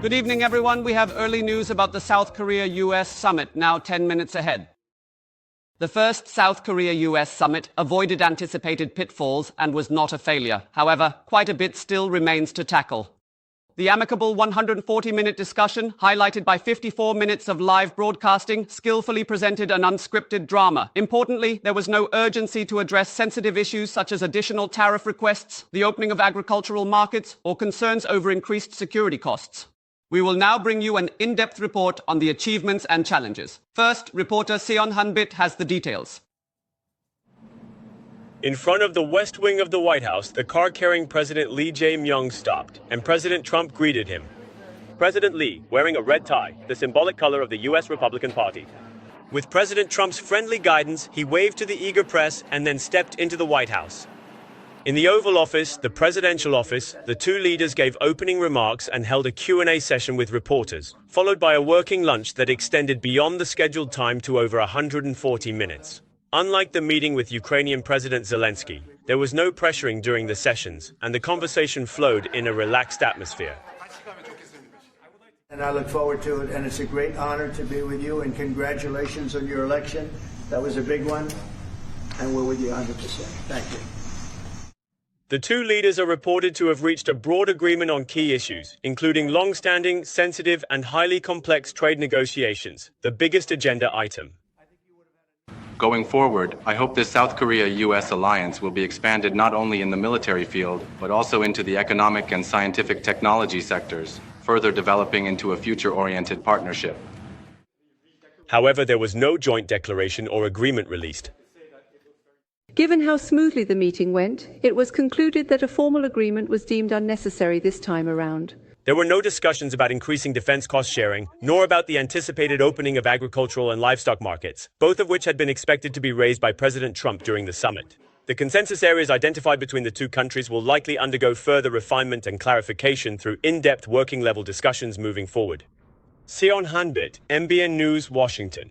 Good evening, everyone. We have early news about the South Korea-U.S. summit, now 10 minutes ahead. The first South Korea-U.S. summit avoided anticipated pitfalls and was not a failure. However, quite a bit still remains to tackle. The amicable 140-minute discussion, highlighted by 54 minutes of live broadcasting, skillfully presented an unscripted drama. Importantly, there was no urgency to address sensitive issues such as additional tariff requests, the opening of agricultural markets, or concerns over increased security costs. We will now bring you an in-depth report on the achievements and challenges. First, reporter Seon has the details. In front of the West Wing of the White House, the car carrying President Lee Jae-myung stopped, and President Trump greeted him. President Lee, wearing a red tie, the symbolic color of the U.S. Republican Party. With President Trump's friendly guidance, he waved to the eager press and then stepped into the White House. In the Oval Office, the presidential office, the two leaders gave opening remarks and held a Q&A session with reporters, followed by a working lunch that extended beyond the scheduled time to over 140 minutes. Unlike the meeting with Ukrainian President Zelensky, there was no pressuring during the sessions, and the conversation flowed in a relaxed atmosphere. And I look forward to it, and it's a great honor to be with you, and congratulations on your election. That was a big one, and we're with you 100%. Thank you. The two leaders are reported to have reached a broad agreement on key issues, including long-standing, sensitive, and highly complex trade negotiations, the biggest agenda item. Going forward, I hope this South Korea-U.S. alliance will be expanded not only in the military field, but also into the economic and scientific technology sectors, further developing into a future-oriented partnership. However, there was no joint declaration or agreement released. Given how smoothly the meeting went, it was concluded that a formal agreement was deemed unnecessary this time around. There were no discussions about increasing defense cost sharing, nor about the anticipated opening of agricultural and livestock markets, both of which had been expected to be raised by President Trump during the summit. The consensus areas identified between the two countries will likely undergo further refinement and clarification through in-depth working-level discussions moving forward. Seon, MBN News, Washington.